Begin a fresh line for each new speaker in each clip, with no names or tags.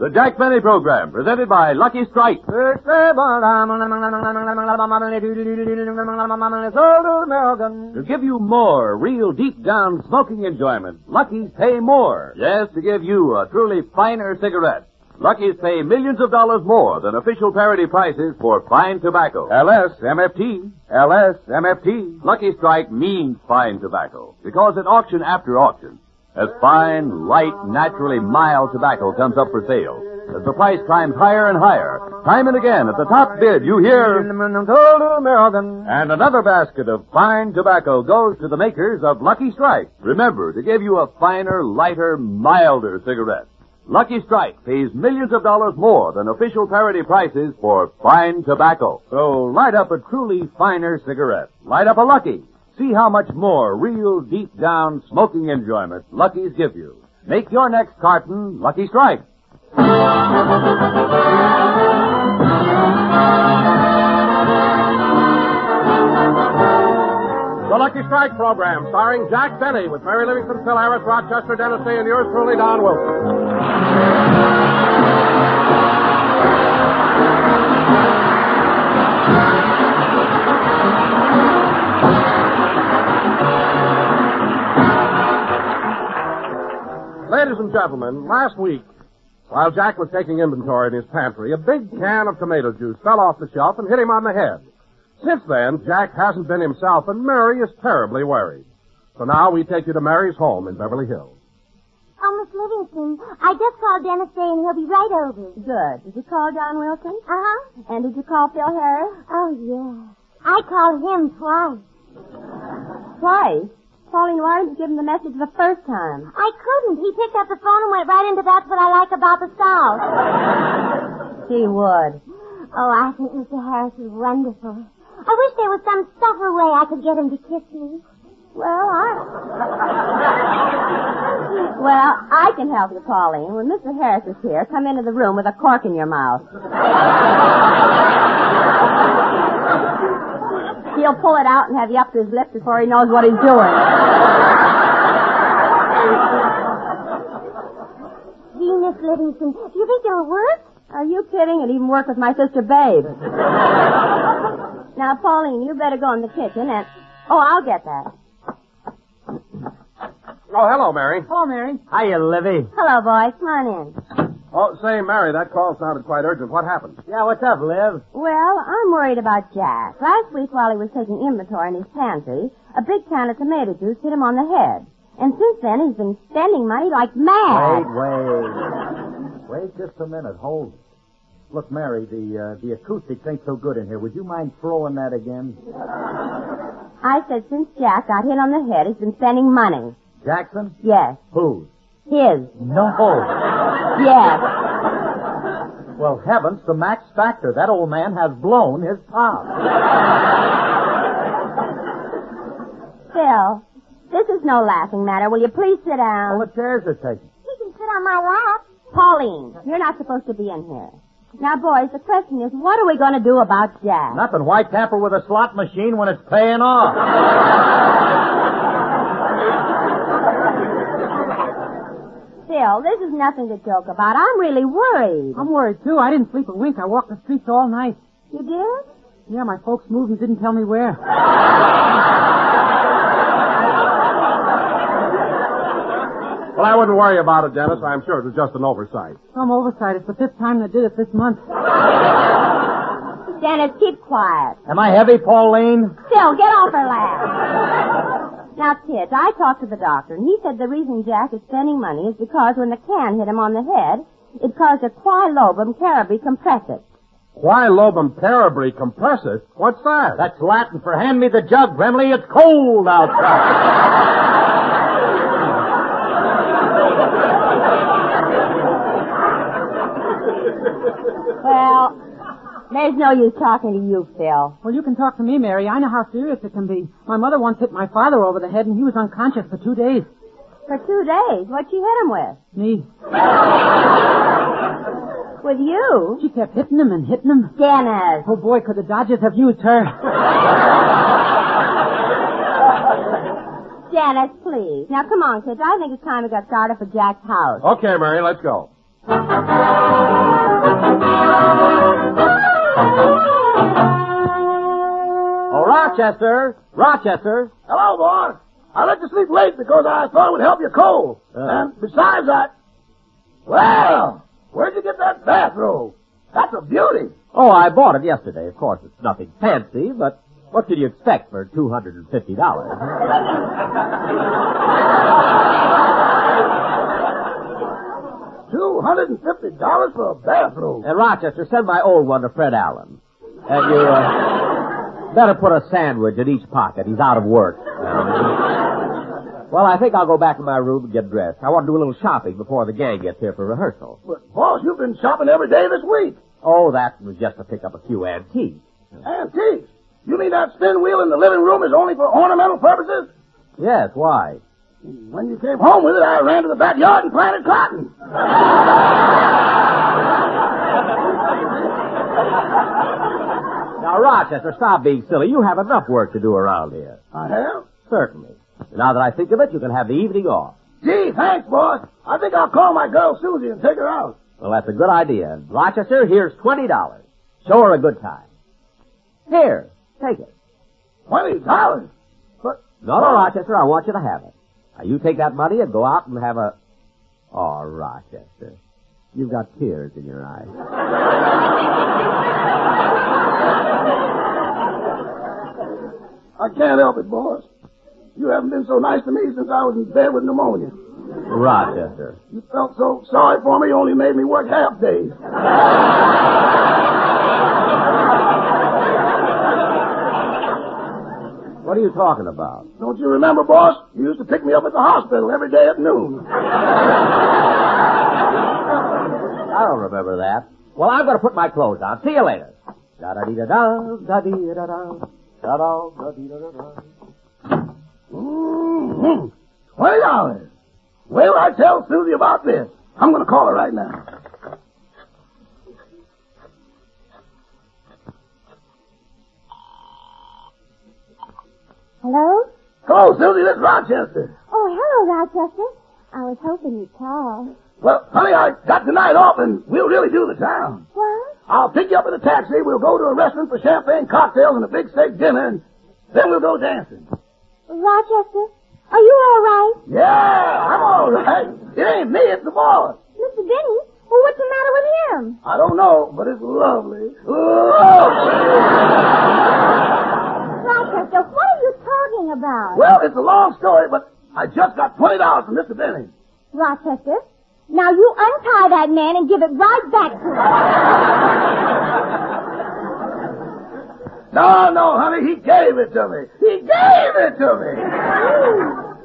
The Jack Benny Program, presented by Lucky Strike.
To
give you more real deep-down smoking enjoyment, Lucky's pay more. Yes, to give you a truly finer cigarette. Lucky's pay millions of dollars more than official parity prices for fine tobacco. LSMFT. LSMFT. Lucky Strike means fine tobacco because at auction after auction, as fine, light, naturally mild tobacco comes up for sale, as the price climbs higher and higher, time and again at the top bid you hear, and another basket of fine tobacco goes to the makers of Lucky Strike. Remember, to give you a finer, lighter, milder cigarette. Lucky Strike pays millions of dollars more than official parity prices for fine tobacco. So light up a truly finer cigarette. Light up a Lucky. See how much more real deep-down smoking enjoyment Lucky's give you. Make your next carton Lucky Strike.
The Lucky Strike Program, starring Jack Benny, with Mary Livingstone, Phil Harris, Rochester, Denis, and yours truly, Don Wilson. Ladies and gentlemen, last week, while Jack was taking inventory in his pantry, a big can of tomato juice fell off the shelf and hit him on the head. Since then, Jack hasn't been himself, and Mary is terribly worried. So now we take you to Mary's home in Beverly Hills.
Oh, Miss Livingstone, I just called Denis saying he'll be right over.
Good. Did you call Don Wilson?
Uh-huh.
And did you call Phil Harris?
Oh, yeah. I called him twice.
Twice? Pauline, why didn't you give him the message the first time?
I couldn't. He picked up the phone and went right into That's What I Like About the South.
He would.
Oh, I think Mr. Harris is wonderful. I wish there was some subtle way I could get him to kiss me.
Well, I can help you, Pauline. When Mr. Harris is here, come into the room with a cork in your mouth. He'll pull it out and have you up to his lips before he knows what he's doing.
Gee, Miss Livingstone, do you think it'll work?
Are you kidding? It'd even work with my sister Babe. Now, Pauline, you better go in the kitchen and... Oh, I'll get that.
Oh, hello, Mary.
Hello, Mary.
Hiya, Livy.
Hello, boys. Come on in.
Oh, say, Mary, that call sounded quite urgent. What happened?
Yeah, what's up, Liv?
Well, I'm worried about Jack. Last week, while he was taking inventory in his pantry, a big can of tomato juice hit him on the head. And since then, he's been spending money like mad.
Wait just a minute. Hold it. Look, Mary, the acoustics ain't so good in here. Would you mind throwing that again?
I said since Jack got hit on the head, he's been spending money.
Jackson?
Yes.
Whose?
His.
No.
Yes.
Well, heavens, the max factor. That old man has blown his top.
Phil, this is no laughing matter. Will you please sit down?
Well, the chairs are taken.
He can sit on my lap.
Pauline, you're not supposed to be in here. Now, boys, the question is, what are we going to do about Jack?
Nothing. Why tamper with a slot machine when it's paying off?
Phil, this is nothing to joke about. I'm really worried.
I'm worried, too. I didn't sleep a wink. I walked the streets all night.
You did?
Yeah, my folks moved and didn't tell me where.
Well, I wouldn't worry about it, Dennis. I'm sure it was just an oversight.
Some oversight. It's the 5th time they did it this month.
Dennis, keep quiet.
Am I heavy, Pauline?
Phil, get off her lap. Now, kids, I talked to the doctor, and he said the reason Jack is spending money is because when the can hit him on the head, it caused a quilobum cerebri compressor.
Quilobum cerebri compressor? What's that?
That's Latin for hand me the jug, Brimley. It's cold outside.
Well, there's no use talking to you, Phil.
Well, you can talk to me, Mary. I know how serious it can be. My mother once hit my father over the head, and he was unconscious for 2 days.
For 2 days? What'd she hit him with?
Me.
With you?
She kept hitting him and hitting him.
Dennis.
Oh, boy, could the Dodgers have used her.
Dennis, please. Now, come on, kids. I think it's time we got started for Jack's house.
Okay, Mary, let's go.
Rochester! Rochester!
Hello, boss. I let you sleep late because I thought it would help your cold. And besides well, where'd you get that bathrobe? That's a beauty.
Oh, I bought it yesterday. Of course, it's nothing fancy, but what could you expect for $250?
$250 for a bathrobe.
And Rochester, send my old one to Fred Allen. And you better put a sandwich in each pocket. He's out of work. Well, I think I'll go back to my room and get dressed. I want to do a little shopping before the gang gets here for rehearsal.
But, boss, you've been shopping every day this week.
Oh, that was just to pick up a few antiques.
Antiques? You mean that spin wheel in the living room is only for ornamental purposes?
Yes, why?
When you came home with it, I ran to the backyard and planted cotton.
Now, Rochester, stop being silly. You have enough work to do around here.
I have?
Certainly. Now that I think of it, you can have the evening off.
Gee, thanks, boss. I think I'll call my girl Susie and take her out.
Well, that's a good idea. And Rochester, here's $20. Show her a good time. Here, take it.
$20? But...
No, Rochester, I want you to have it. Now, you take that money and go out and have a... Oh, Rochester, you've got tears in your eyes.
I can't help it, boss. You haven't been so nice to me since I was in bed with pneumonia.
Rochester.
You felt so sorry for me, you only made me work half days.
What are you talking about?
Don't you remember, boss? You used to pick me up at the hospital every day at noon.
I don't remember that. Well, I'm going to put my clothes on. See you later. Da-da-dee-da-da, da-dee-da-da, da-da, da-dee-da-da-da.
Mm-hmm. $20. Wait till I tell Susie about this. I'm going to call her right now.
Hello?
Hello, Susie. This is Rochester.
Oh, hello, Rochester. I was hoping you'd call.
Well, honey, I got tonight off, and we'll really do the town.
What?
I'll pick you up in a taxi. We'll go to a restaurant for champagne cocktails and a big steak dinner, and then we'll go dancing.
Rochester, are you all right?
Yeah, I'm all right. It ain't me, it's the boss.
Mr. Denny? Well, what's the matter with him?
I don't know, but it's lovely. Lovely!
Rochester, what are you talking about?
Well, it's a long story, but I just got $20 from Mr. Denis.
Rochester, now you untie that man and give it right back to him.
No, honey, he gave it to me. He gave it to me.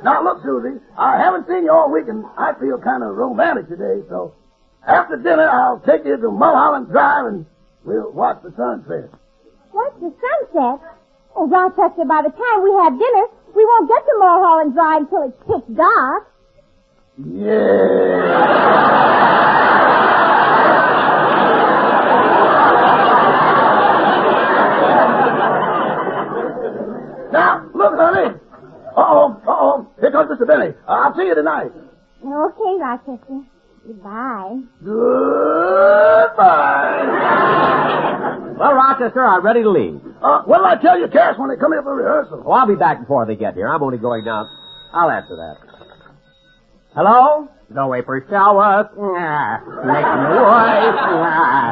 Now, look, Susie, I haven't seen you all week, and I feel kind of romantic today, so after dinner, I'll take you to Mulholland Drive, and we'll watch the sunset.
Watch the sunset? Oh, Rochester, by the time we have dinner, we won't get to Mulholland Drive until it's pitch dark.
Yeah. Now, look, honey. Uh-oh. Here comes Mr. Benny. I'll see you tonight.
Okay, Rochester. Goodbye.
Goodbye.
Well, Rochester, I'm ready to leave.
What'll I tell you, Cash, when they come here for rehearsal?
Oh, I'll be back before they get here. I'm only going down. I'll answer that. Hello?
The April showers, making noise.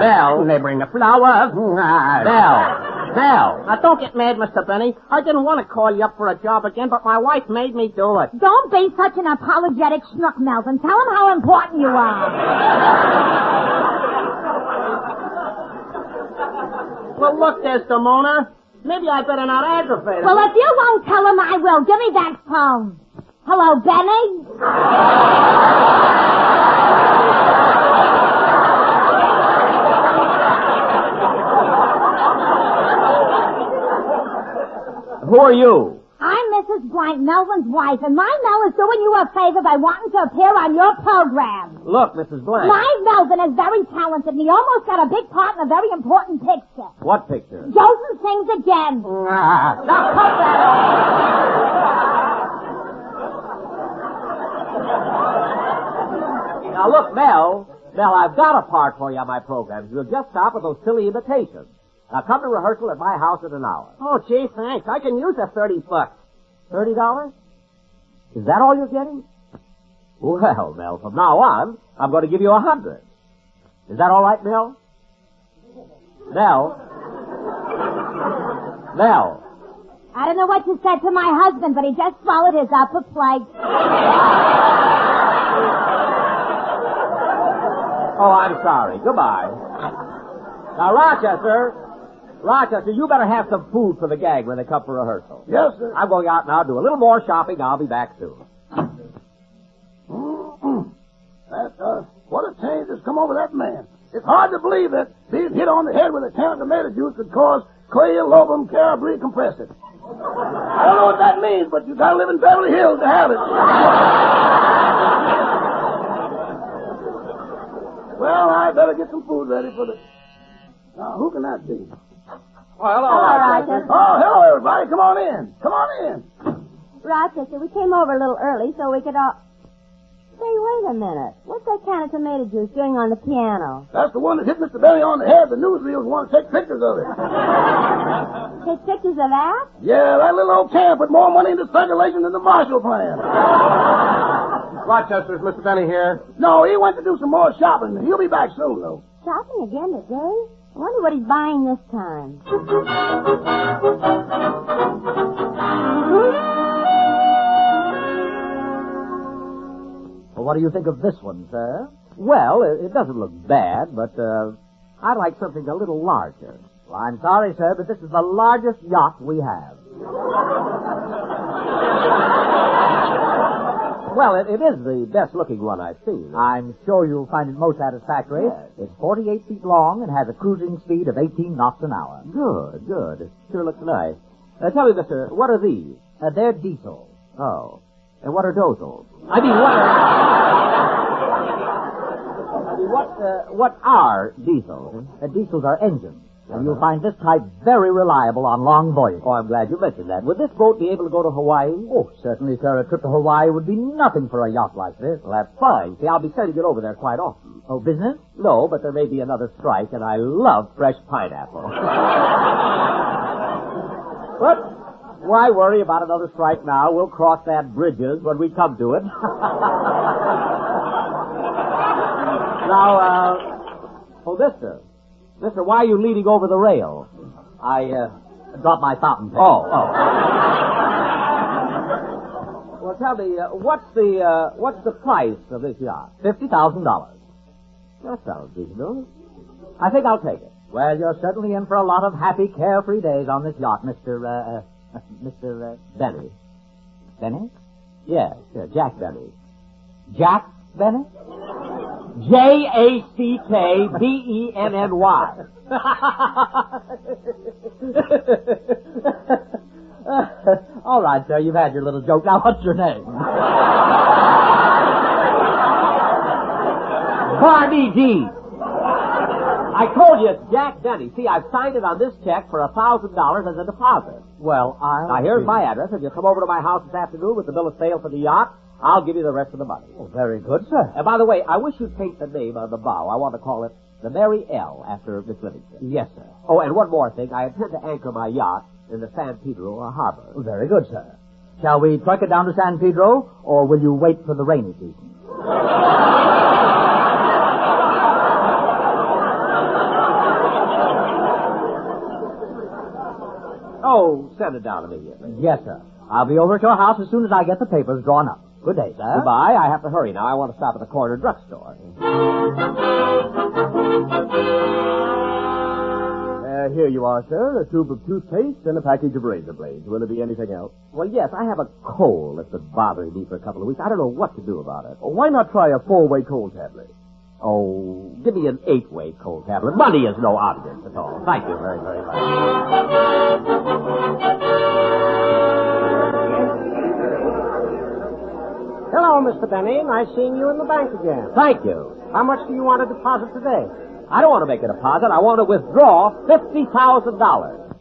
Bell.
They bring the flowers.
Bell.
Now, don't get mad, Mr. Benny. I didn't want to call you up for a job again, but my wife made me do it.
Don't be such an apologetic schnook, Melvin. Tell him how important you are.
Well, look, Desdemona. Maybe I better not aggravate him.
Well, if you won't tell him, I will. Give me that phone. Hello, Benny?
Who are you?
I'm Mrs. Blanc, Melvin's wife, and my Mel is doing you a favor by wanting to appear on your program.
Look, Mrs. Blanc.
My Melvin is very talented, and he almost got a big part in a very important picture.
What picture?
Joseph sings again. Now, cut that off.
Now, look, Mel, I've got a part for you on my program. You'll just stop with those silly imitations. Now come to rehearsal at my house in an hour.
Oh, gee, thanks. I can use the $30.
$30? Is that all you're getting? Well, Mel, from now on, I'm going to give you 100. Is that all right, Mel? Mel? Mel?
I don't know what you said to my husband, but he just swallowed his upper plate.
Oh, I'm sorry. Goodbye. Now, Rochester, you better have some food for the gang when they come for rehearsal.
Yes, sir.
I'm going out now, do a little more shopping. I'll be back soon.
What a change has come over that man. It's hard to believe that being hit on the head with a can of tomato juice could cause clay lobum carabri compressive. I don't know what that means, but you gotta live in Beverly Hills to have it. Well, I better get some food ready for the... Now, who can that be?
Oh, hello,
Rochester.
Oh, hello, everybody. Come on in. Come on in.
Rochester, we came over a little early so we could all... Say, wait a minute. What's that can of tomato juice doing on the piano?
That's the one that hit Mr. Benny on the head. The newsreels want to take pictures of it.
Take pictures of that?
Yeah, that little old can put more money into circulation than the Marshall Plan.
Rochester, is Mr. Benny here?
No, he went to do some more shopping. He'll be back soon, though.
Shopping again today? I wonder what he's buying this time.
Well, what do you think of this one, sir? Well, it doesn't look bad, but I'd like something a little larger. Well, I'm sorry, sir, but this is the largest yacht we have. Well, it is the best-looking one I've seen. I'm sure you'll find it most satisfactory. Yes. It's 48 feet long and has a cruising speed of 18 knots an hour. Good, good. It sure looks nice. Tell me, mister, what are these? They're diesels. Oh. And what are dozels? I mean, what are diesels? Diesels are engines. And you'll find this type very reliable on long voyages. Oh, I'm glad you mentioned that. Would this boat be able to go to Hawaii? Oh, certainly, sir. A trip to Hawaii would be nothing for a yacht like this. Well, that's fine. See, I'll be sending it over there quite often. Oh, business? No, but there may be another strike, and I love fresh pineapple. But why worry about another strike now? We'll cross that bridges when we come to it. Now, mister, why are you leaning over the rail? I dropped my fountain pen. Oh. Well, tell me, what's the price of this yacht? $50,000. That sounds reasonable. I think I'll take it. Well, you're certainly in for a lot of happy, carefree days on this yacht, Mr. Benny. Benny? Yes, Jack Benny. Jack Benny? Jackbenny. All right, sir, you've had your little joke. Now, what's your name? Barney D. I told you it's Jack Denny. See, I've signed it on this check for $1,000 as a deposit. Well, Now, here's my address. If you come over to my house this afternoon with the bill of sale for the yacht, I'll give you the rest of the money. Oh, very good, sir. And by the way, I wish you'd paint the name on the bow. I want to call it the Mary L. after Miss Livingstone. Yes, sir. Oh, and one more thing. I intend to anchor my yacht in the San Pedro harbor. Oh, very good, sir. Shall we truck it down to San Pedro, or will you wait for the rainy season? Oh, send it down immediately. Yes, sir. I'll be over at your house as soon as I get the papers drawn up. Good day, sir. Goodbye. I have to hurry now. I want to stop at the corner drugstore.
Here you are, sir. A tube of toothpaste and a package of razor blades. Will there be anything else?
Well, yes, I have a cold that's been bothering me for a couple of weeks. I don't know what to do about it.
Well, why not try a 4-way cold tablet?
Oh, give me an 8-way cold tablet. Money is no object at all. Thank you very, very much.
Hello, Mr. Benny. Nice seeing you in the bank again.
Thank you.
How much do you want to deposit today?
I don't want to make a deposit. I want to withdraw $50,000.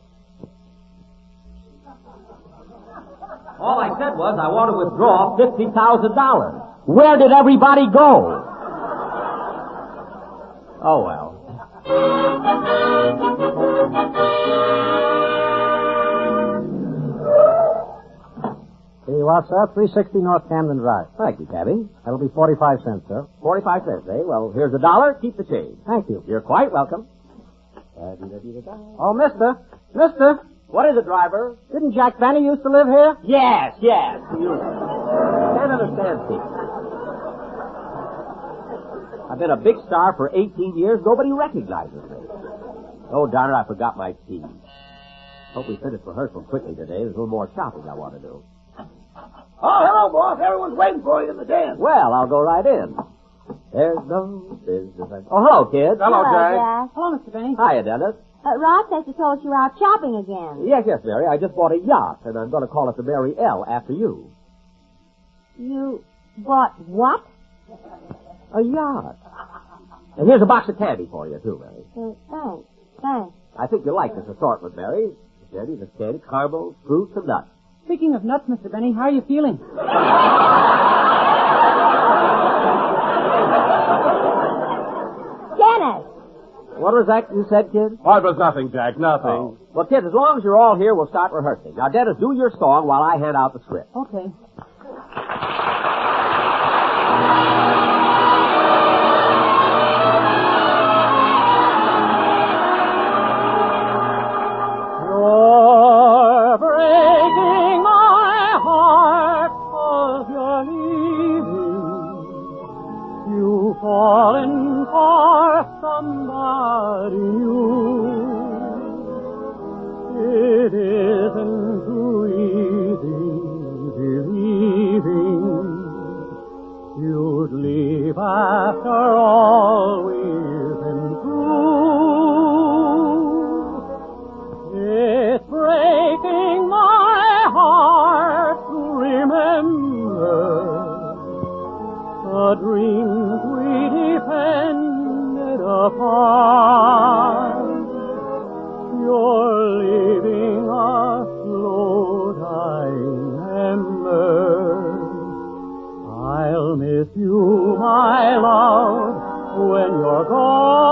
All I said was I want to withdraw $50,000. Where did everybody go? Oh, well.
Here you are, sir. 360 North Camden Drive.
Thank you, cabby.
That'll be 45 cents, sir.
45 cents, eh? Well, here's $1. Keep the change.
Thank you.
You're quite welcome.
Oh, mister. Mister.
What is it, driver?
Didn't Jack Benny used to live here?
Yes. You can't understand people. I've been a big star for 18 years. Nobody recognizes me. Oh, darn it, I forgot my keys. Hope we finish rehearsal quickly today. There's a little more shopping I want to do.
Oh, hello, boss. Everyone's waiting for you in the den.
Well, I'll go right in. There's no business. Oh, hello, kids.
Hello, Jack.
Jack.
Hello, Mr. Benny.
Hiya, Dennis.
Rochester told us you were out shopping again.
Yes, Mary. I just bought a yacht, and I'm going to call it the Mary L. after you.
You bought what?
A yacht. And here's a box of candy for you, too, Mary.
Thanks.
I think you'll like this assortment, Mary. There's candy, caramels, fruits, and nuts.
Speaking of nuts, Mr. Benny, how are you feeling?
Dennis!
What was that you said, kid?
Oh, it was nothing, Jack, nothing.
Oh. Well, kids, as long as you're all here, we'll start rehearsing. Now, Dennis, do your song while I hand out the script.
Okay.
You're breaking my heart 'cause you're leaving. You've fallen for somebody new. It isn't too easy believing you'd leave after all we've been through. It's breaking my heart to remember the dreams we depended upon. You're leaving us, Lord, I remember. I'll miss you, my love, when you're gone.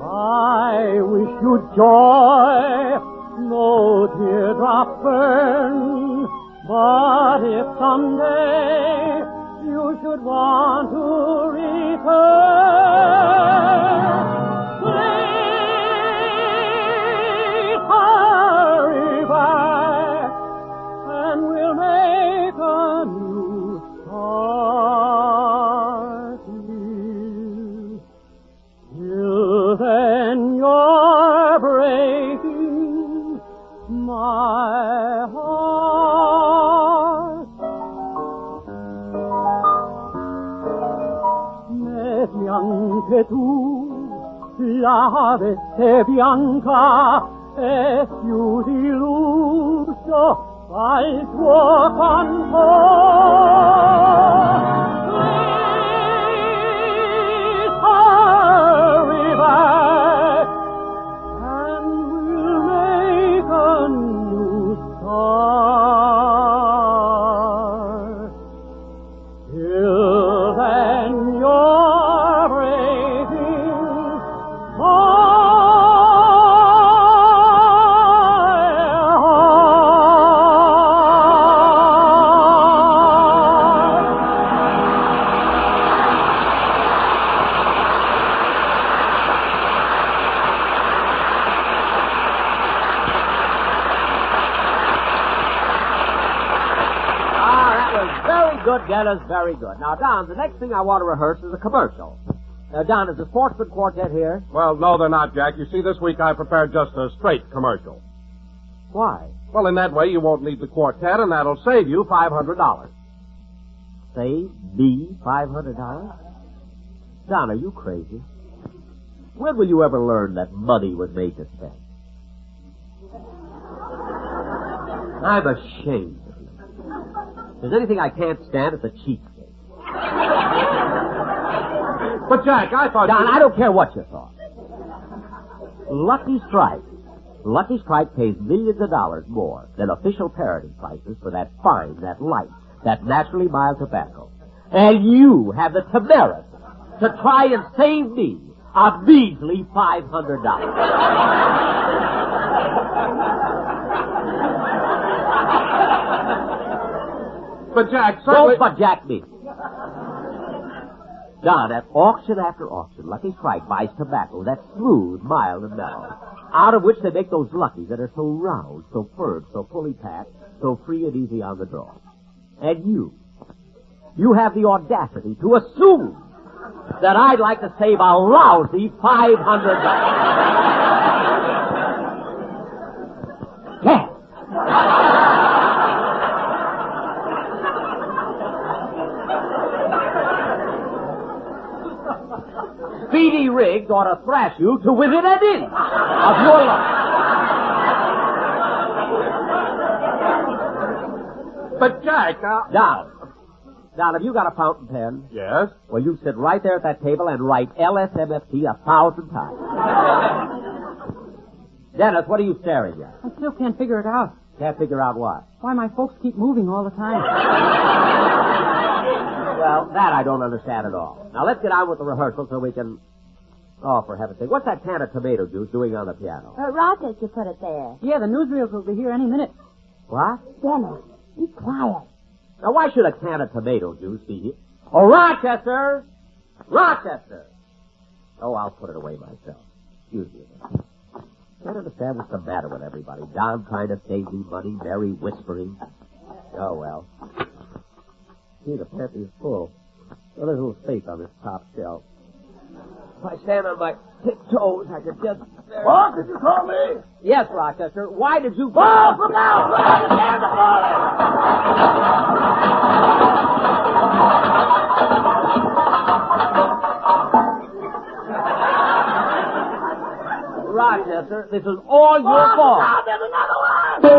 I wish you joy, no teardrop burn. But if someday you should want to return, please hurry back, and we'll make a new start. Till then, you're breaking my heart. Neanche tu l'avesse bianca e più di lusso al tuo canto. Please hurry back, and we'll make a new start. Till then, you're breaking my
Good, Dennis, very good. Now, Don, the next thing I want to rehearse is a commercial. Don, is the Sportsman Quartet here?
Well, no, they're not, Jack. You see, this week I prepared just a straight commercial.
Why?
Well, in that way, you won't need the quartet, and that'll save you $500.
Save me $500? Don, are you crazy? When will you ever learn that money was made to spend? I'm ashamed. If there's anything I can't stand, it's a cheapskate.
But, Jack, I thought...
Don, I don't care what you thought. Lucky Strike. Lucky Strike pays millions of dollars more than official parity prices for that fine, that light, that naturally mild tobacco. And you have the temerity to try and save me A measly $500.
But Jack,
Don't but Jack me. Don, at auction after auction, Lucky Strike buys tobacco that's smooth, mild, and mellow, out of which they make those Luckies that are so round, so firm, so fully packed, so free and easy on the draw. And you have the audacity to assume that I'd like to save a lousy $500. Yeah. Speedy Riggs ought to thrash you to within an inch of your life.
But Jack,
Don, have you got a fountain pen?
Yes?
Well, you sit right there at that table and write LSMFT 1,000 times. Dennis, what are you staring at?
I still can't figure it out.
Can't figure out what?
Why my folks keep moving all the time.
Well, that I don't understand at all. Now, let's get on with the rehearsal so we can... Oh, for heaven's sake, what's that can of tomato juice doing on the piano?
Rochester put it there.
Yeah, the newsreels will be here any minute.
What?
Dennis, be quiet.
Now, why should a can of tomato juice be here? Oh, Rochester! Rochester! Oh, I'll put it away myself. Excuse me. Can't understand what's the matter with everybody. Don trying to save me money, Mary whispering. Oh, well. See, the pantry is full. Well, there's a little space on this top shelf. If I stand on my tiptoes, I could just...
What? Did you call me?
Yes, Rochester. Why did you...
Oh, look out! Look out! The cand's falling!
Rochester, this is all your fault.
Now there's another one!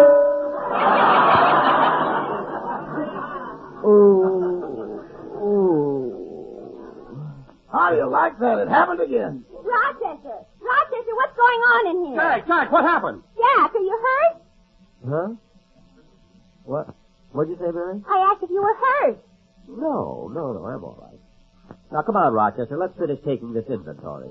Ooh.
How do you like that? It happened again.
Rochester, what's going on in here?
Jack, what happened?
Jack, are you hurt?
Huh? What? What'd you say, Mary?
I asked if you were hurt.
No, I'm all right. Now, come on, Rochester, let's finish taking this inventory.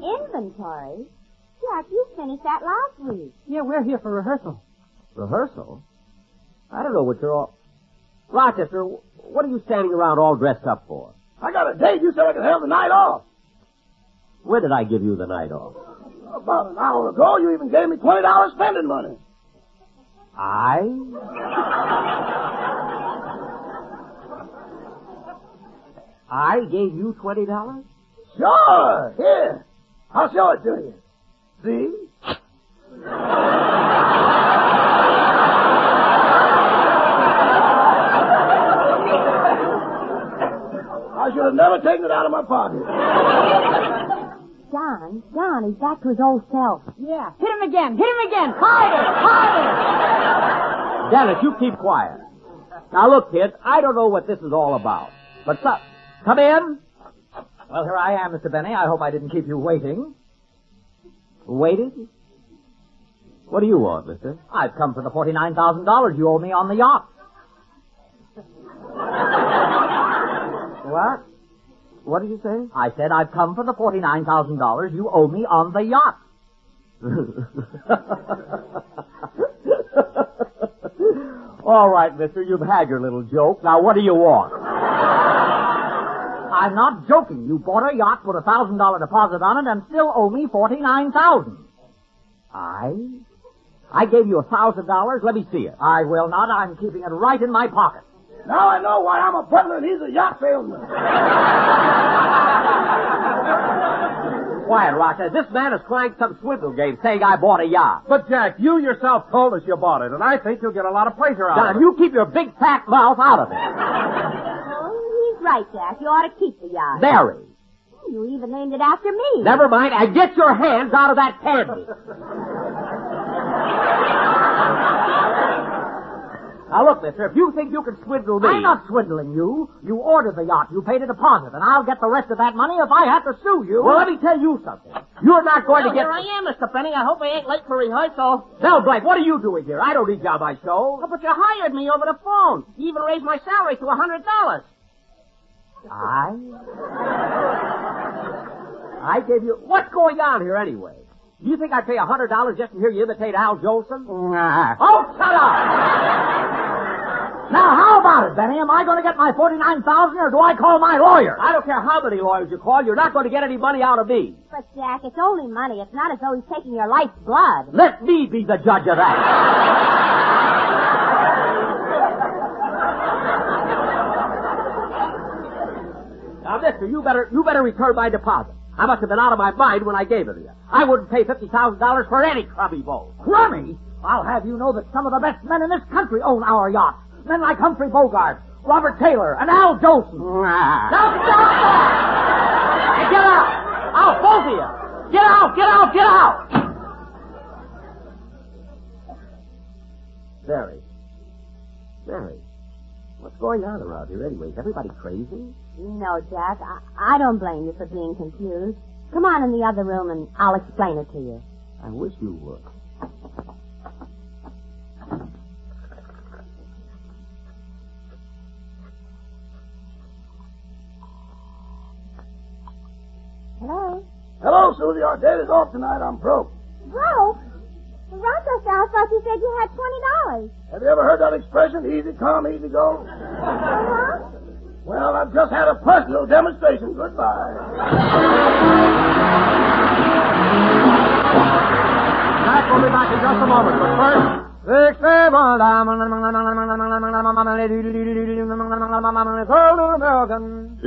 Inventory? Jack, you finished that last week.
Yeah, we're here for rehearsal.
Rehearsal? I don't know what you're all... Rochester, what are you standing around all dressed up for?
I got a date. You said I could have the night off.
When did I give you the night off?
About an hour ago, you even gave me $20 spending money.
I gave you $20?
Sure. Here. I'll show it to you. See? I should have never taken it out of my pocket.
John, he's back to his old self.
Yeah, hit him again. Harder.
Dennis, you keep quiet. Now, look, kids, I don't know what this is all about. But come in.
Well, here I am, Mr. Benny. I hope I didn't keep you waiting.
Waiting? What do you want, mister?
I've come for the $49,000 you owe me on the yacht.
What? What did you say?
I said I've come for the $49,000 you owe me on the yacht.
All right, mister, you've had your little joke. Now, what do you want?
I'm not joking. You bought a yacht, put a $1,000 deposit on it, and still owe me $49,000.
I gave you $1,000. Let me see it.
I will not. I'm keeping it right in my pocket.
Now I know why I'm a butler and he's a yacht salesman.
Quiet, Rochester. This man is crying some swindle game saying I bought a yacht.
But, Jack, you yourself told us you bought it, and I think you'll get a lot of pleasure out of it.
Now, you keep your big fat mouth out of it.
Oh, he's right, Jack. You ought to keep the yacht.
Mary.
You even named it after me.
Never mind, and get your hands out of that candy. Now, look, mister. If you think you can swindle me...
I'm not swindling you. You ordered the yacht. You paid a deposit, and I'll get the rest of that money if I have to sue you.
Well, let me tell you something. You're not going to get...
Here I am, Mr. Penny. I hope I ain't late for rehearsal.
Now, Blanc, what are you doing here? I don't need you on my show.
Oh, but you hired me over the phone. You even raised my salary to $100.
I gave you... What's going on here, anyway? Do you think I'd pay $100 just to hear you imitate Al Jolson? Oh, shut up!
Now, how about it, Benny? Am I going to get my $49,000 or do I call my lawyer?
I don't care how many lawyers you call. You're not going to get any money out of me.
But, Jack, it's only money. It's not as though he's taking your life's blood.
Let me be the judge of that. Now, mister, you better return my deposit. I must have been out of my mind when I gave it to you. I wouldn't pay $50,000 for any crummy boat.
Crummy? I'll have you know that some of the best men in this country own our yachts. Men like Humphrey Bogart, Robert Taylor, and Al Jolson.
Now stop that! Hey, get out! Out, both of you! Get out! Get out! Get out! Mary, what's going on around here anyway? Is everybody crazy?
No, Jack, I don't blame you for being confused. Come on in the other room and I'll explain it to you.
I wish you would.
Hello?
Hello, Susie. Our date is off tonight. I'm broke.
Broke? Rochester, I thought you said you had $20.
Have you ever heard that expression, easy come, easy go?
Uh-huh.
Well, I've just had a personal demonstration. Goodbye.
Jack will be back in just a moment, but first...
To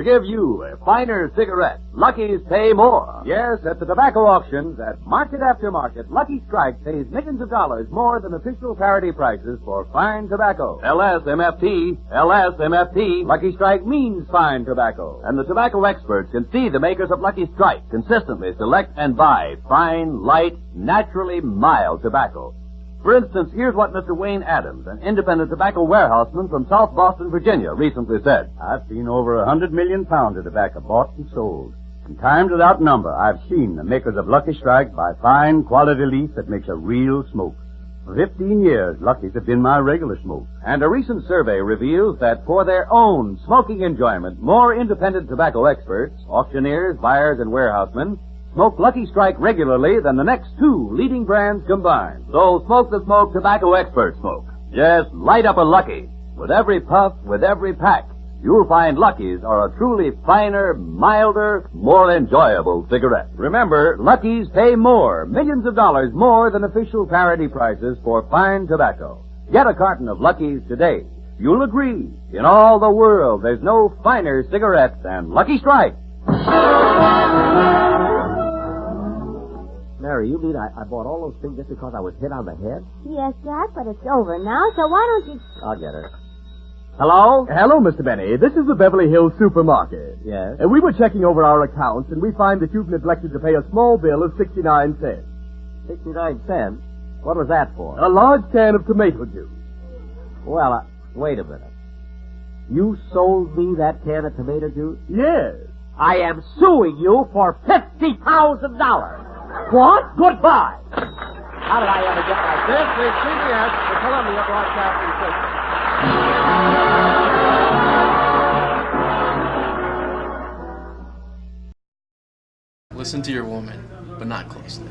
give you a finer cigarette, Lucky's pay more. Yes, at the tobacco auctions, at market after market, Lucky Strike pays millions of dollars more than official parity prices for fine tobacco. LSMFT, LSMFT. Lucky Strike means fine tobacco. And the tobacco experts can see the makers of Lucky Strike consistently select and buy fine, light, naturally mild tobacco. For instance, here's what Mr. Wayne Adams, an independent tobacco warehouseman from South Boston, Virginia, recently said.
I've seen over 100 million pounds of tobacco bought and sold. In times without number, I've seen the makers of Lucky Strike buy fine quality leaf that makes a real smoke. For 15 years, Lucky's have been my regular smoke.
And a recent survey reveals that for their own smoking enjoyment, more independent tobacco experts, auctioneers, buyers, and warehousemen smoke Lucky Strike regularly than the next two leading brands combined. So smoke the smoke tobacco experts smoke. Yes, light up a Lucky. With every puff, with every pack, you'll find Lucky's are a truly finer, milder, more enjoyable cigarette. Remember, Lucky's pay more, millions of dollars more than official parity prices for fine tobacco. Get a carton of Lucky's today. You'll agree, in all the world, there's no finer cigarette than Lucky Strike.
Mary, you mean I bought all those things just because I was hit on the head?
Yes, Jack, but it's over now, so why don't you...
I'll get her. Hello?
Hello, Mr. Benny. This is the Beverly Hills Supermarket.
Yes?
We were checking over our accounts, and we find that you've neglected to pay a small bill of 69 cents.
69 cents? What was that for?
A large can of tomato juice.
Well, wait a minute. You sold me that can of tomato juice?
Yes.
I am suing you for $50,000. What? Goodbye. How did I ever get like this?
This is CBS, the Columbia Broadcasting System.
Listen to your woman, but not closely.